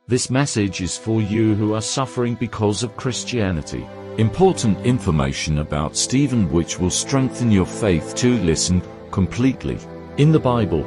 This message is for you who are suffering because of Christianity. Important information about Stephen which will strengthen your faith to listen completely. In the Bible,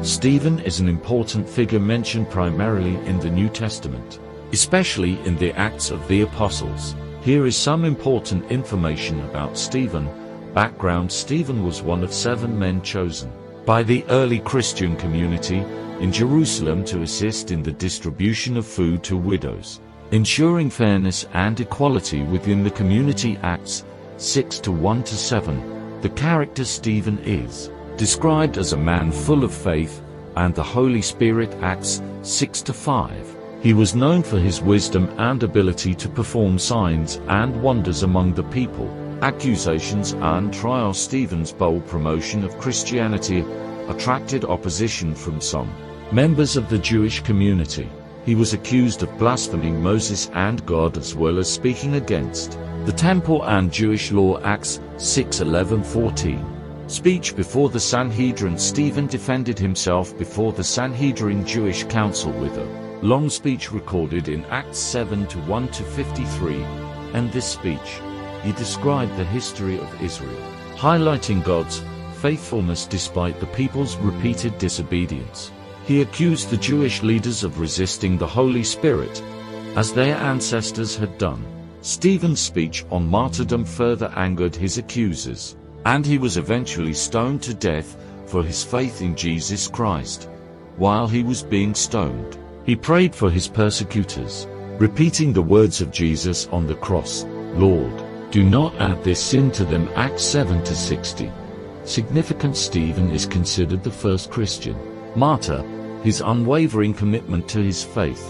Stephen is an important figure mentioned primarily in the New Testament, especially in the Acts of the Apostles. Here is some important information about Stephen. Background: Stephen was one of 7 men chosen by the early Christian community in Jerusalem to assist in the distribution of food to widows, ensuring fairness and equality within the community. Acts 6:1-7. The character Stephen is described as a man full of faith and the Holy Spirit. Acts 6:5. He was known for his wisdom and ability to perform signs and wonders among the people. Accusations and trial: Stephen's bold promotion of Christianity attracted opposition from some members of the Jewish community. He was accused of blaspheming Moses and God, as well as speaking against the temple and Jewish law. Acts 6:11-14. Speech before the Sanhedrin: Stephen defended himself before the Sanhedrin Jewish council with a long speech recorded in Acts 7:1-53. In this speech, he described the history of Israel, highlighting God's faithfulness despite the people's repeated disobedience. He accused the Jewish leaders of resisting the Holy Spirit, as their ancestors had done. Stephen's speech on martyrdom further angered his accusers, and he was eventually stoned to death for his faith in Jesus Christ. While he was being stoned, he prayed for his persecutors, repeating the words of Jesus on the cross, "Lord, do not add this sin to them." Acts 7:60. Significant: Stephen is considered the first Christian martyr. His unwavering commitment to his faith,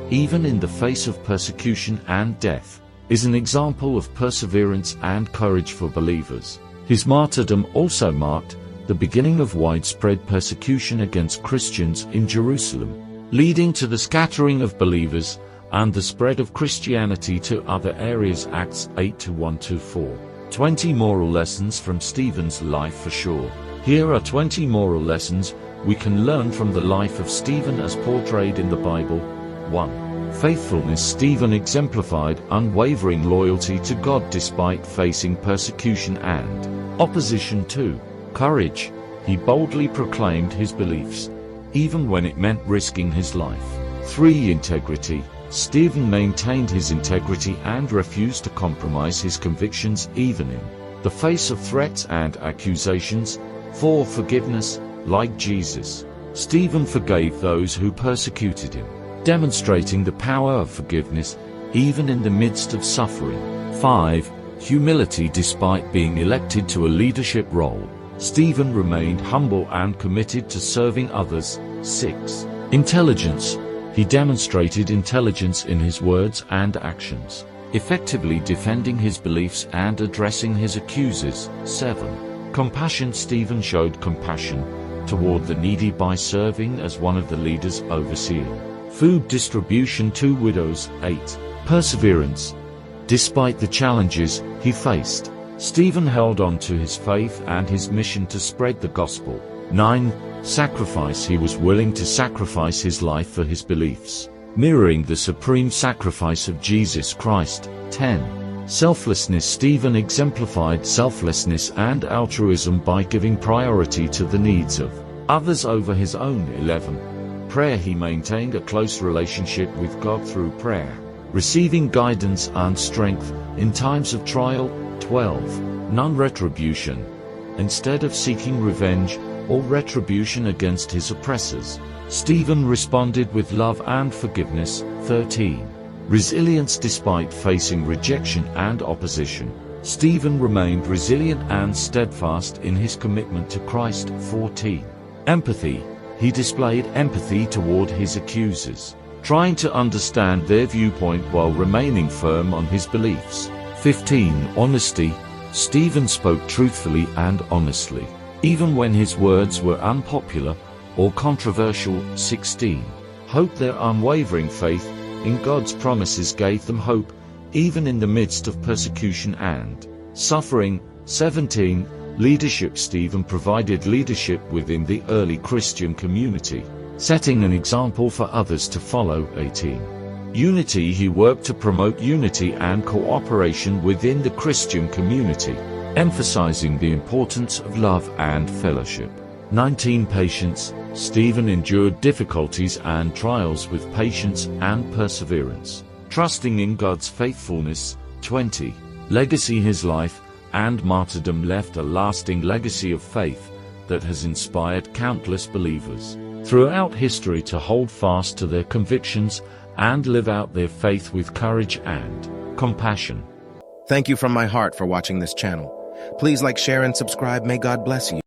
even in the face of persecution and death, is an example of perseverance and courage for believers. His martyrdom also marked the beginning of widespread persecution against Christians in Jerusalem, leading to the scattering of believers and the spread of Christianity to other areas. Acts 8:1-4. 20 moral lessons from Stephen's life for sure. Here are 20 moral lessons we can learn from the life of Stephen as portrayed in the Bible. 1. Faithfulness: Stephen exemplified unwavering loyalty to God despite facing persecution and opposition. 2. Courage: he boldly proclaimed his beliefs, even when it meant risking his life. 3. Integrity: Stephen maintained his integrity and refused to compromise his convictions even in the face of threats and accusations. 4. Forgiveness: like Jesus, Stephen forgave those who persecuted him, demonstrating the power of forgiveness even in the midst of suffering. 5. Humility: despite being elected to a leadership role, Stephen remained humble and committed to serving others. 6. Intelligence: he demonstrated intelligence in his words and actions, effectively defending his beliefs and addressing his accusers. 7. Compassion: Stephen showed compassion toward the needy by serving as one of the leaders overseeing food distribution to widows. 8. Perseverance: despite the challenges he faced, Stephen held on to his faith and his mission to spread the gospel. 9. Sacrifice: he was willing to sacrifice his life for his beliefs, mirroring the supreme sacrifice of Jesus Christ. 10. Selflessness: Stephen exemplified selflessness and altruism by giving priority to the needs of others over his own. 11. Prayer: he maintained a close relationship with God through prayer, receiving guidance and strength in times of trial. 12. Non-retribution: instead of seeking revenge or retribution against his oppressors, Stephen responded with love and forgiveness. 13. Resilience: despite facing rejection and opposition, Stephen remained resilient and steadfast in his commitment to Christ. 14. Empathy: he displayed empathy toward his accusers, trying to understand their viewpoint while remaining firm on his beliefs. 15. Honesty: Stephen spoke truthfully and honestly, even when his words were unpopular or controversial. 16. Hope: their unwavering faith in God's promises gave them hope, even in the midst of persecution and suffering. 17. Leadership: Stephen provided leadership within the early Christian community, setting an example for others to follow. 18. Unity. He worked to promote unity and cooperation within the Christian community, emphasizing the importance of love and fellowship. 19. Patience. Stephen endured difficulties and trials with patience and perseverance, trusting in God's faithfulness. 20. Legacy. His life and martyrdom left a lasting legacy of faith that has inspired countless believers throughout history to hold fast to their convictions and live out their faith with courage and compassion. Thank you from my heart for watching this channel. Please like, share, and subscribe. May God bless you.